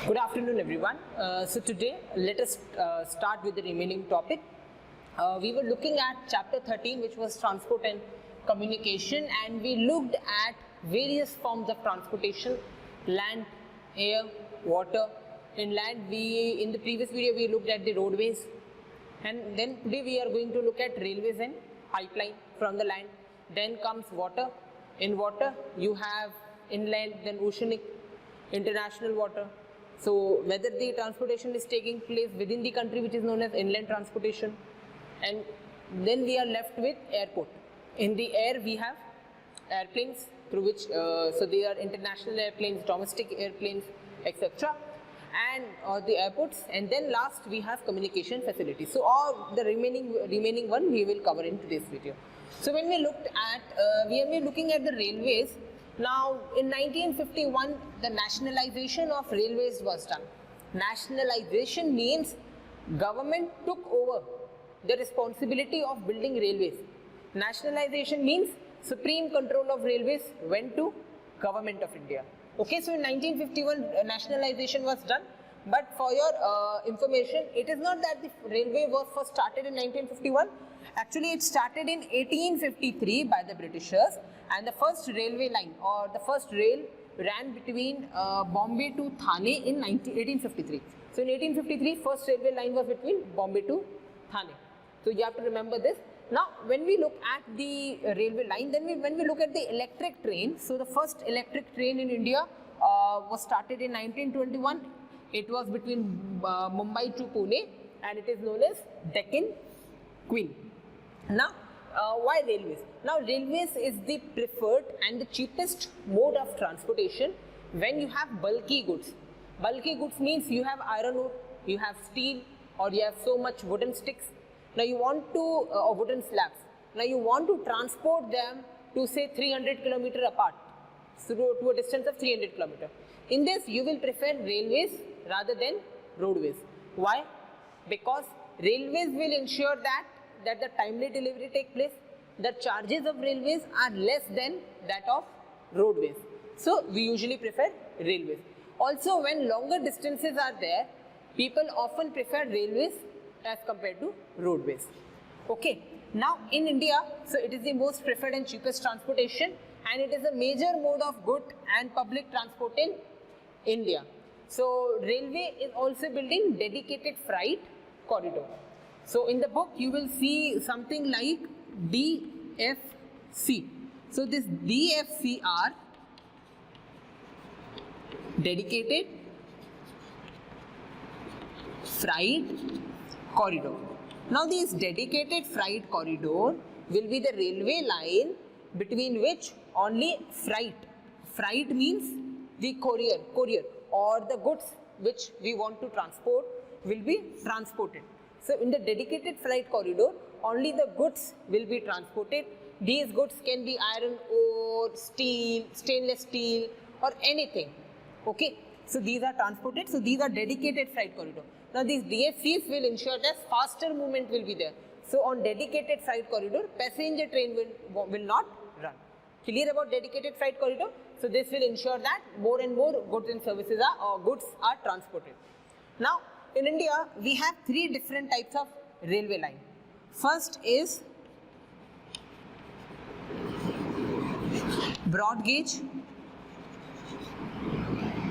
Good afternoon, everyone. So today, let us start with the remaining topic. We were looking at chapter 13, which was transport and communication, and we looked at various forms of transportation: land, air, water. In land, in the previous video we looked at the roadways, and then today we are going to look at railways and pipeline from the land. Then comes water. In water, you have inland, then oceanic, international water. So whether the transportation is taking place within the country, which is known as inland transportation, and then we are left with airport. In the air we have airplanes through which, so they are international airplanes, domestic airplanes, etc. and the airports, and then last we have communication facilities. So all the remaining one we will cover in today's video. So when we looked at, we are looking at the railways. Now, in 1951, the nationalization of railways was done. Nationalization means government took over the responsibility of building railways. Nationalization means supreme control of railways went to Government of India. Okay, so in 1951, nationalization was done. But for your information, it is not that the railway was first started in 1951. Actually, it started in 1853 by the Britishers, and the first railway line or the first rail ran between Bombay to Thane in 1853. So in 1853, first railway line was between Bombay to Thane. So you have to remember this. Now, when we look at the railway line, then when we look at the electric train, so the first electric train in India was started in 1921. It was between Mumbai to Pune, and it is known as Deccan Queen. Now, why railways? Now, railways is the preferred and the cheapest mode of transportation when you have bulky goods. Bulky goods means you have iron ore, you have steel, or you have so much wooden sticks. Now, you want to, or wooden slabs. Now, you want to transport them to say 300 km apart, so to a distance of 300 km. In this, you will prefer railways rather than roadways. Why? Because railways will ensure that the timely delivery take place. The charges of railways are less than that of roadways. So we usually prefer railways. Also, when longer distances are there, people often prefer railways as compared to roadways. Okay. Now in India, so it is the most preferred and cheapest transportation, and it is a major mode of good and public transport in India. So railway is also building dedicated freight corridor. So in the book you will see something like DFC. So this DFCR, dedicated freight corridor. Now this dedicated freight corridor will be the railway line between which only freight means the courier or the goods which we want to transport will be transported. So in the dedicated freight corridor, only the goods will be transported. These goods can be iron ore, steel, stainless steel, or anything. Okay, so these are transported. So these are dedicated freight corridor. Now these DFCs will ensure that faster movement will be there. So on dedicated freight corridor, passenger train will not run. Clear about dedicated freight corridor? So this will ensure that more and more goods and services goods are transported. Now in India, we have three different types of railway line. First is broad gauge.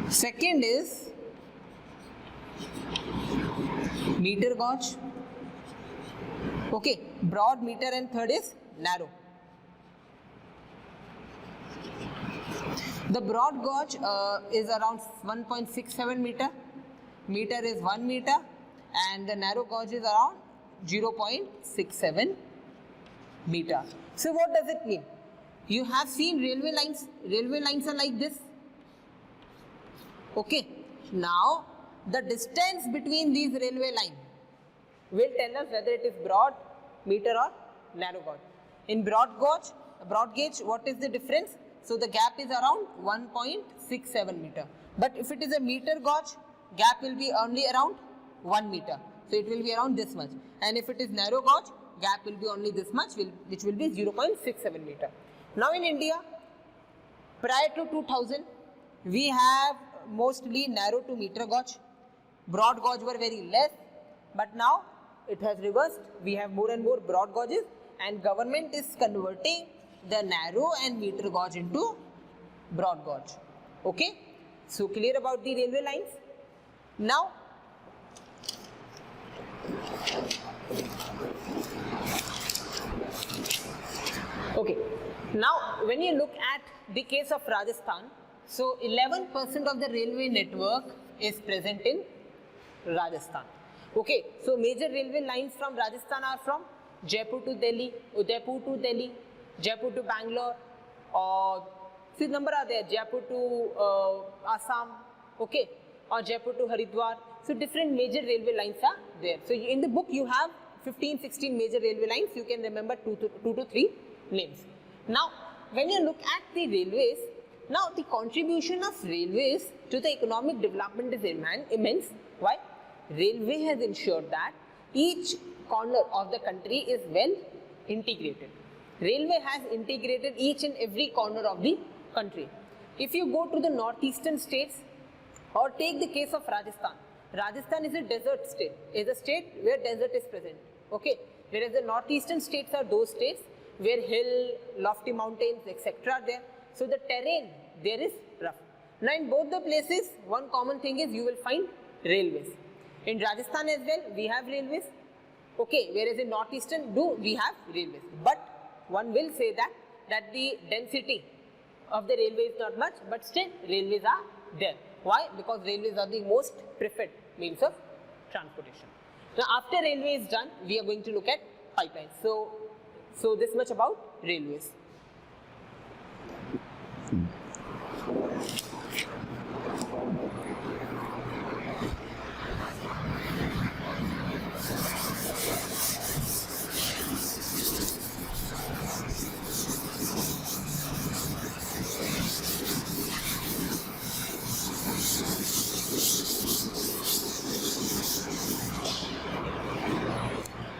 Second is meter gauge. Okay, broad, meter, and third is narrow. The broad gauge is around 1.67 meter. Meter is 1 meter, and the narrow gauge is around 0.67 meter. So what does it mean? You have seen railway lines. Railway lines are like this. Okay. Now the distance between these railway lines will tell us whether it is broad, meter, or narrow gauge. In broad gauge, what is the difference? So the gap is around 1.67 meter. But if it is a meter gauge, gap will be only around 1 meter. So it will be around this much. And if it is narrow gauge, gap will be only this much, which will be 0.67 meter. Now in India, prior to 2000, we have mostly narrow to meter gauge. Broad gauge were very less, but now it has reversed. We have more and more broad gauges, and government is converting the narrow and meter gauge into broad gauge. Okay, so clear about the railway lines? Now, okay, now when you look at the case of Rajasthan, so 11% of the railway network is present in Rajasthan. Okay, so major railway lines from Rajasthan are from Jaipur to Delhi, Udaipur to Delhi, Jaipur to Bangalore, or see number are there, Jaipur to Assam, okay, or Jaipur to Haridwar. So different major railway lines are there. So in the book you have 15-16 major railway lines. You can remember 2 to 3 names. Now when you look at the railways, now the contribution of railways to the economic development is immense. Why? Railway has ensured that each corner of the country is well integrated. Railway has integrated each and every corner of the country. If you go to the northeastern states, or take the case of Rajasthan. Rajasthan is a desert state, is a state where desert is present. Okay, whereas the northeastern states are those states where hill, lofty mountains, etc. are there. So the terrain there is rough. Now in both the places, one common thing is you will find railways. In Rajasthan as well, we have railways. Okay, whereas in northeastern we have railways. But one will say that the density of the railway is not much, but still railways are there. Why? Because railways are the most preferred means of transportation. Now after railway is done, we are going to look at pipelines. So this much about railways.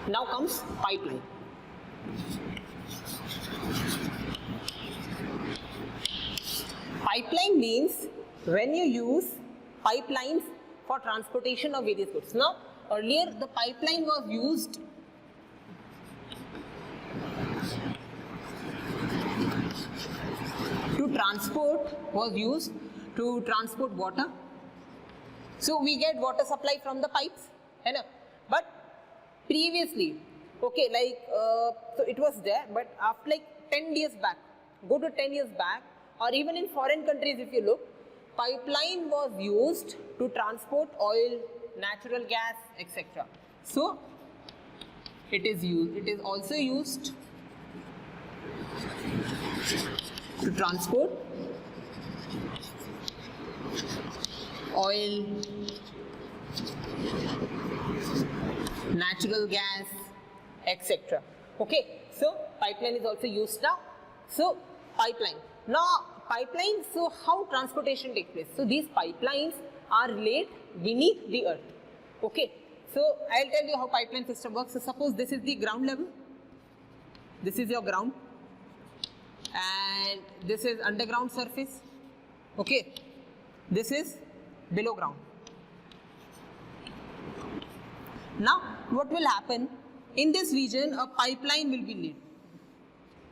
Now comes pipeline. Pipeline means when you use pipelines for transportation of various goods. Now earlier the pipeline was used to transport water. So we get water supply from the pipes, है ना? But previously, okay, like so it was there, but after like 10 years back, go to 10 years back, or even in foreign countries if you look, pipeline was used to transport oil, natural gas, etc. So it is also used to transport oil, natural gas, etc. Okay, so pipeline is also used now. So pipeline. Now pipelines, so how transportation takes place? So these pipelines are laid beneath the earth. Okay, so I'll tell you how pipeline system works. So suppose this is the ground level. This is your ground. And this is underground surface. Okay, this is below ground. Now what will happen? In this region a pipeline will be laid.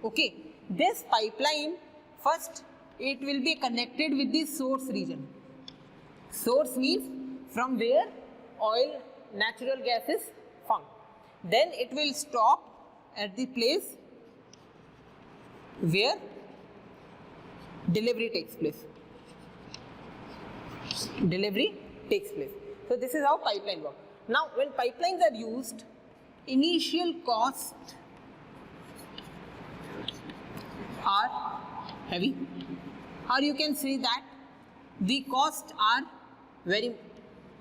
Okay, this pipeline first it will be connected with the source region. Source means from where oil, natural gas is found. Then it will stop at the place where delivery takes place. Delivery takes place. So this is how pipeline works. Now when pipelines are used, initial costs are heavy, or you can say that the costs are very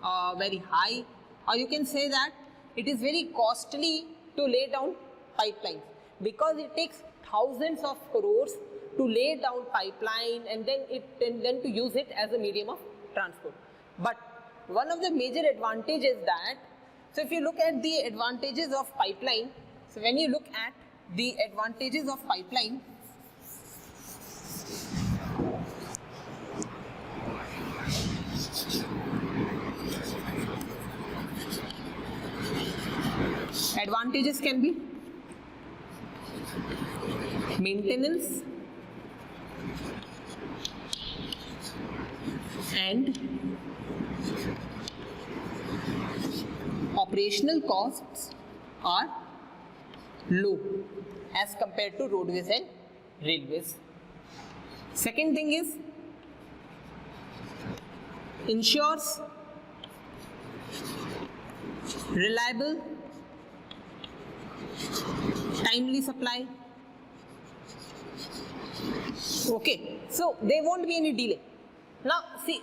high, or you can say that it is very costly to lay down pipelines, because it takes thousands of crores to lay down pipeline and then to use it as a medium of transport. But one of the major advantages that, so if you look at the advantages of pipeline, so when you look at the advantages of pipeline, Advantages can be maintenance and operational costs are low as compared to roadways and railways. Second thing is ensures reliable, timely supply. Okay, so there won't be any delay. Now see,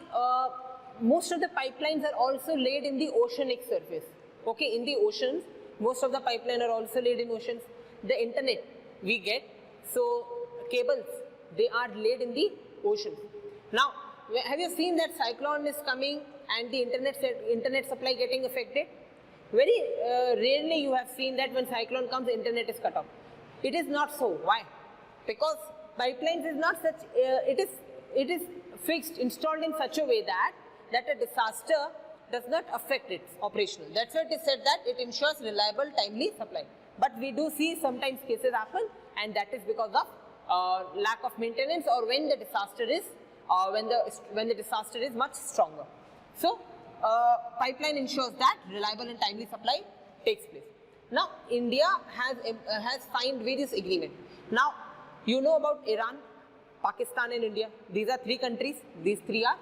most of the pipelines are also laid in the oceanic surface. Okay, in the oceans, most of the pipelines are also laid in oceans. The internet we get, so cables, they are laid in the ocean. Now, have you seen that cyclone is coming and the internet supply getting affected? Very rarely you have seen that when cyclone comes, internet is cut off. It is not so. Why? Because pipelines is not such. It is fixed, installed in such a way that a disaster does not affect its operational. That's why it is said that it ensures reliable, timely supply. But we do see sometimes cases happen, and that is because of lack of maintenance, or when the disaster is when the disaster is much stronger. So pipeline ensures that reliable and timely supply takes place. Now India has signed various agreements. Now you know about Iran, Pakistan and India. These are three countries. These three are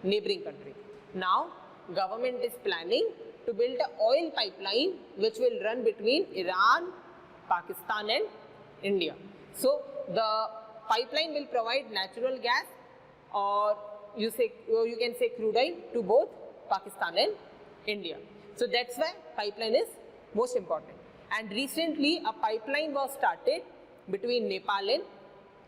neighboring countries. Now government is planning to build an oil pipeline which will run between Iran, Pakistan and India. So the pipeline will provide natural gas, or you can say crude oil, to both Pakistan and India. So that's why pipeline is most important. And recently a pipeline was started between Nepal and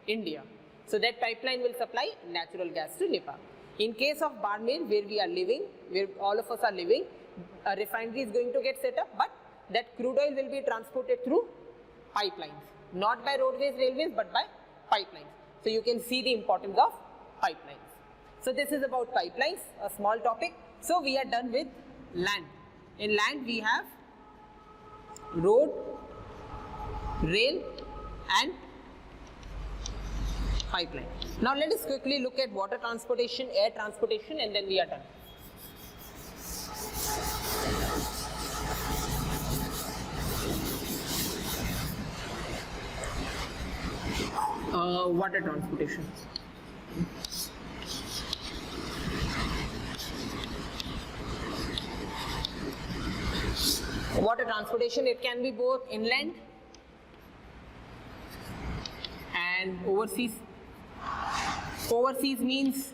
India. So that pipeline will supply natural gas to Nepal. In case of Barmer, where we are living, where all of us are living, a refinery is going to get set up, but that crude oil will be transported through pipelines, not by roadways, railways, but by pipelines. So you can see the importance of pipelines. So this is about pipelines, a small topic. So we are done with land. In land we have road, rail and pipeline. Now let us quickly look at water transportation, air transportation, and then we are done. Water transportation. Water transportation, it can be both inland and overseas. Overseas means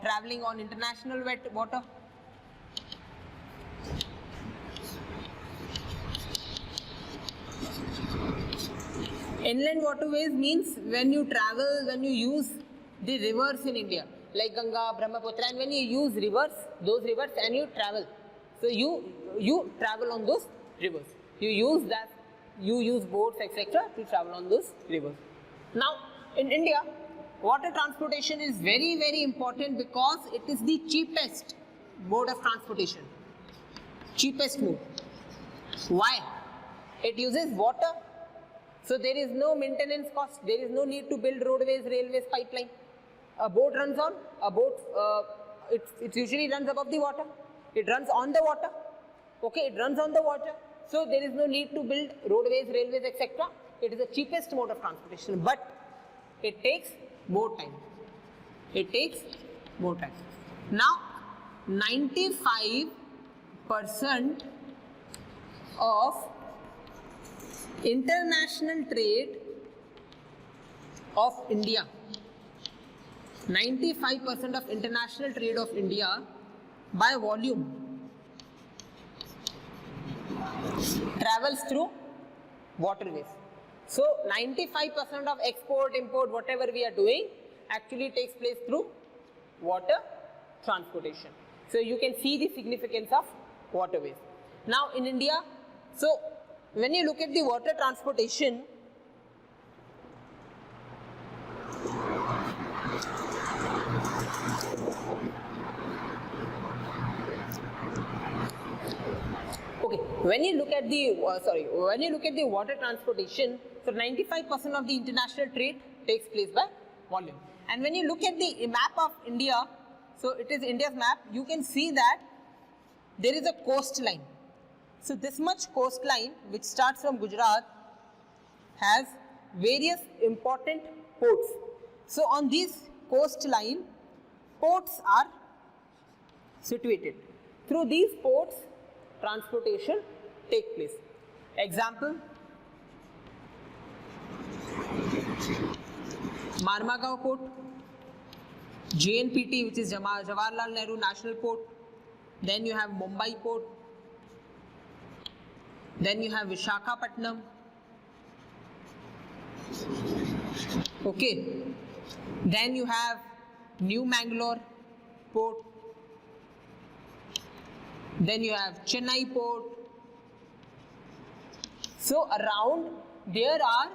traveling on international water. Inland waterways means when you travel, when you use the rivers in India, like Ganga, Brahmaputra, and when you use rivers, those rivers, and you travel. So you travel on those rivers. You use boats, etc. to travel on those rivers. Now in India, water transportation is very, very important because it is the cheapest mode of transportation. Cheapest mode. Why? It uses water. So there is no maintenance cost. There is no need to build roadways, railways, pipeline. A boat runs on. It usually runs above the water. It runs on the water. Okay, it runs on the water. So there is no need to build roadways, railways, etc. It is the cheapest mode of transportation, but it takes more time. It takes more time. Now, 95% of international trade of India, 95% of international trade of India by volume travels through waterways. So 95% of export, import, whatever we are doing actually takes place through water transportation. So you can see the significance of waterways. Now in India, so when you look at the water transportation, okay, when you look at the water transportation, so 95% of the international trade takes place by volume. And when you look at the map of India, so it is India's map, you can see that there is a coastline. So this much coastline, which starts from Gujarat, has various important ports. So on this coastline, ports are situated. Through these ports, transportation take place. Example, Marmagaon Port, JNPT, which is Jawaharlal Nehru National Port. Then you have Mumbai Port. Then you have Visakhapatnam. Okay. Then you have New Mangalore Port. Then you have Chennai Port. So around there are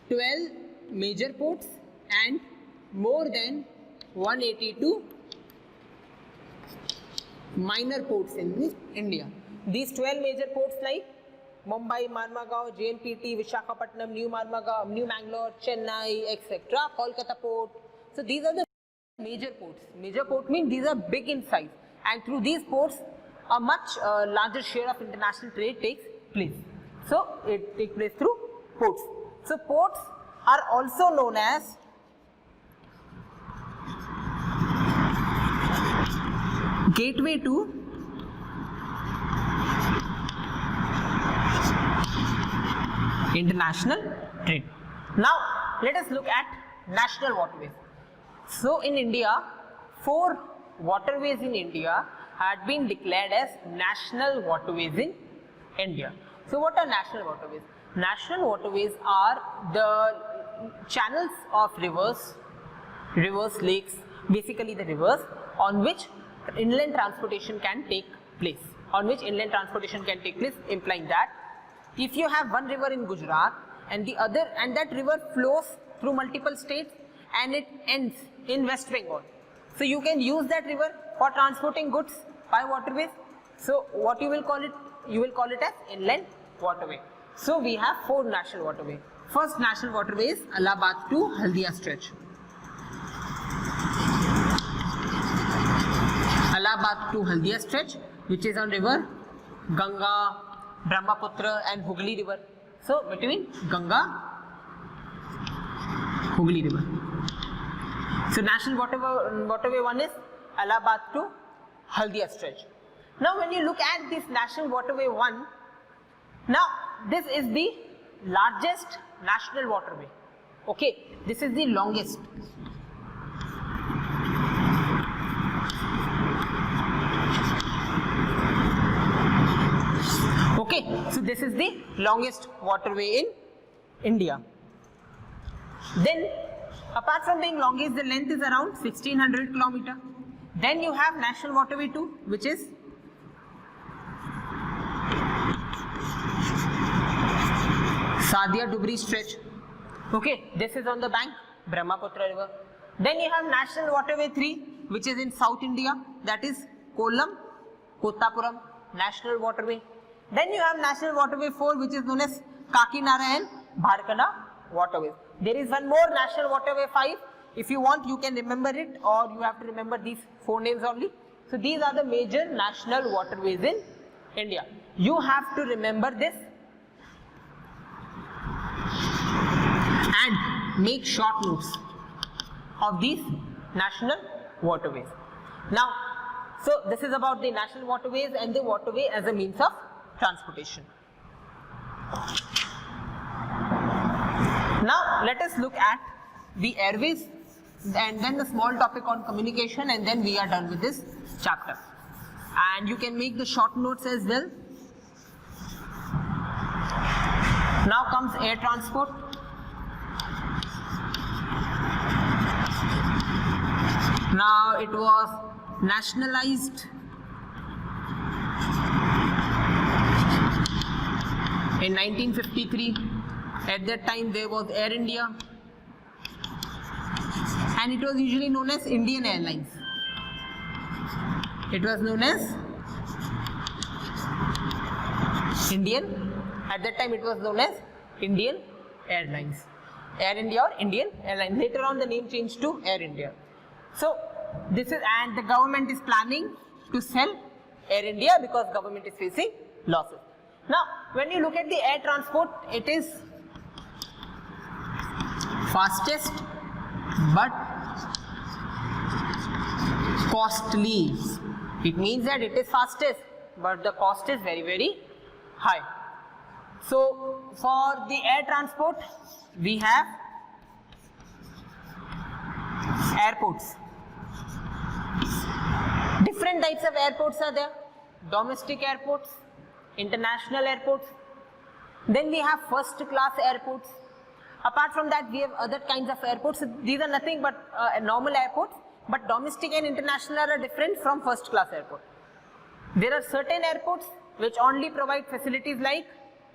12 major ports and more than 182 minor ports in India. These 12 major ports like Mumbai, Marmagaon, JNPT, Visakhapatnam, New Mangalore, Chennai, etc., Kolkata Port. So these are the major ports. Major port means these are big in size, and through these ports a much larger share of international trade takes place. So it takes place through ports. So ports are also known as gateway to international trade. Now let us look at national waterways. So in India, 4 waterways in India had been declared as national waterways in India. So what are national waterways? National waterways are the channels of rivers, lakes, basically the rivers on which inland transportation can take place. Implying that if you have one river in Gujarat and that river flows through multiple states and it ends in West Bengal, so you can use that river for transporting goods by waterways. So what you will call it? You will call it as inland waterway. So we have 4 national waterways. First national waterway is Allahabad to Haldia stretch. Allahabad to Haldia stretch, which is on river Ganga, Brahmaputra and Hooghly river. So between Ganga, Hooghly river. So national waterway 1 is Allahabad to Haldia stretch. Now when you look at this national waterway 1, now this is the largest national waterway. Okay, this is the longest. Okay, so this is the longest waterway in India. Then apart from being longest, the length is around 1600 km. Then you have national waterway 2, which is Sadia Dubri stretch. Okay, this is on the bank, Brahmaputra river. Then you have national waterway 3, which is in South India, that is Kollam, Kottapuram national waterway. Then you have national waterway 4, which is known as Kakinada and Bharkana waterways. There is one more national waterway 5. If you want, you can remember it, or you have to remember these 4 names only. So these are the major national waterways in India. You have to remember this and make short notes of these national waterways. Now, so this is about the national waterways and the waterway as a means of transportation. Now let us look at the airways and then the small topic on communication, and then we are done with this chapter. And you can make the short notes as well. Now comes air transport. Now it was nationalized in 1953. At that time there was Air India, and it was usually known as Indian Airlines. It was known as Indian. At that time it was known as Indian Airlines. Air India or Indian Airlines. Later on the name changed to Air India. So this is, and the government is planning to sell Air India because government is facing losses. Now when you look at the air transport, it is fastest but costly. It means that it is fastest but the cost is very, very high. So for the air transport we have airports. Different types of airports are there. Domestic airports, international airports. Then we have first class airports. Apart from that we have other kinds of airports. These are nothing but normal airports, but domestic and international are different from first class airport. There are certain airports which only provide facilities like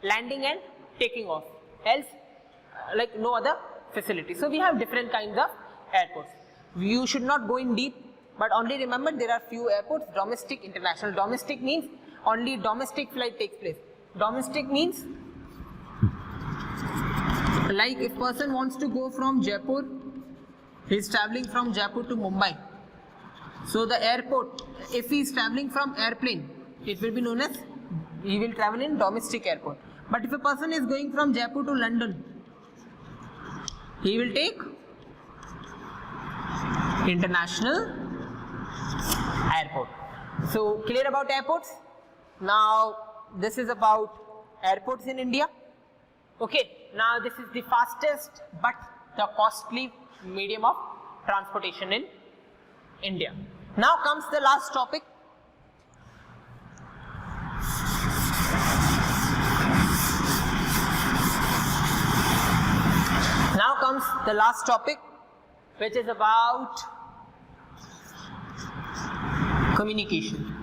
landing and taking off, else like no other facility. So we have different kinds of airports. You should not go in deep, but only remember there are few airports: domestic, international. Domestic means only domestic flight takes place. Domestic means like if person wants to go from Jaipur, he is traveling from Jaipur to Mumbai. So the airport, if he is traveling from airplane, it will be known as, he will travel in domestic airport. But if a person is going from Jaipur to London, he will take international airport. So clear about airports? Now this is about airports in India. Okay, now this is the fastest but the costly medium of transportation in India. Now comes the last topic. Now comes the last topic, which is about communication.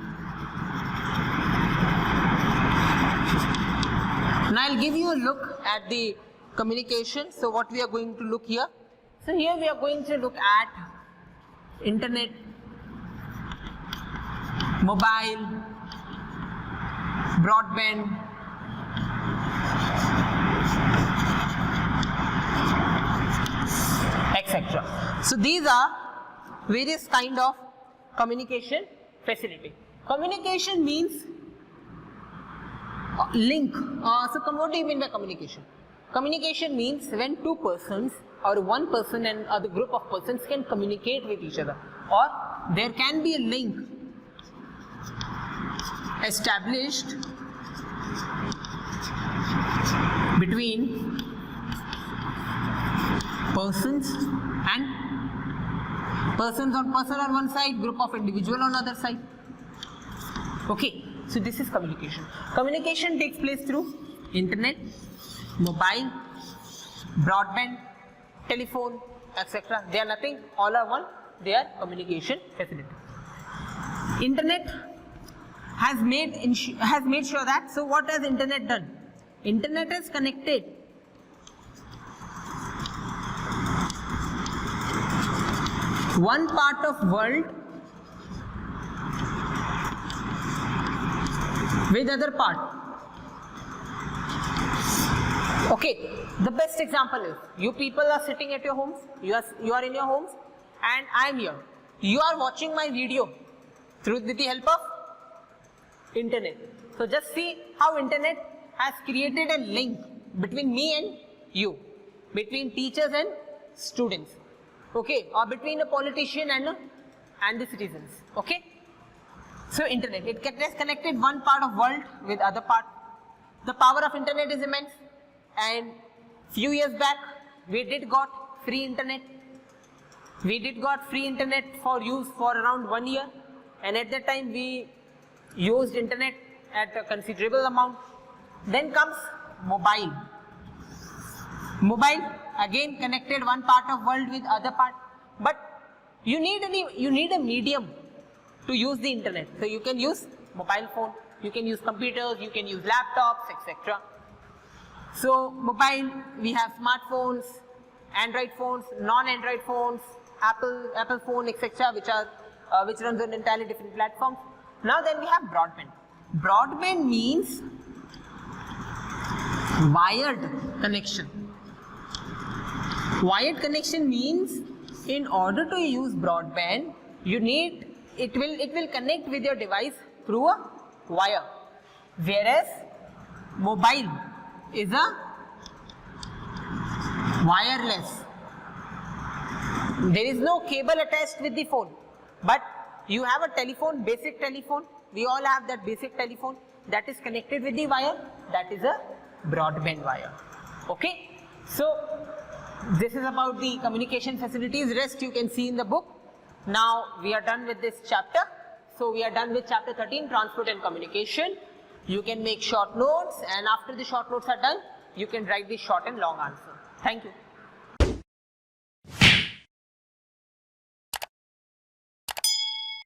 Now I'll give you a look at the communication. So what we are going to look here. So here we are going to look at internet, mobile, broadband, etc. So these are various kind of communication facility. Communication means link. So what do you mean by communication? Communication means when two persons or one person and other group of persons can communicate with each other, or there can be a link established between persons and persons on one side, group of individual on other side. Okay, so this is communication. Communication takes place through internet, mobile, broadband, telephone, etc. They are nothing, all are one, they are communication facility. Internet has made sure that, so what has internet done? Internet has connected one part of world with other part. Okay, the best example is, you people are sitting at your homes, you are in your homes, and I am here. You are watching my video through the help of internet. So just see how internet has created a link between me and you, between teachers and students, okay, or between a politician and the citizens. Okay, so internet, it has connected one part of world with other part. The power of internet is immense, and few years back we did got free internet. We did got free internet for use for around 1 year, and at that time we used internet at a considerable amount. Then comes mobile. Mobile again connected one part of world with other part, but you need a medium to use the internet. So you can use mobile phone, you can use computers, you can use laptops, etc. So mobile, we have smartphones, Android phones, non-Android phones, Apple phone, etc., which runs on entirely different platforms. Now then we have broadband. Broadband means Wired connection. Wired connection means in order to use broadband, you need it will connect with your device through a wire, whereas mobile is a wireless. There is no cable attached with the phone, but you have a telephone, basic telephone. We all have that basic telephone that is connected with the wire. That is a broadband wire. Okay, so this is about the communication facilities. Rest you can see in the book. Now we are done with this chapter. So we are done with chapter 13, transport and communication. You can make short notes, and after the short notes are done, you can write the short and long answer. Thank you.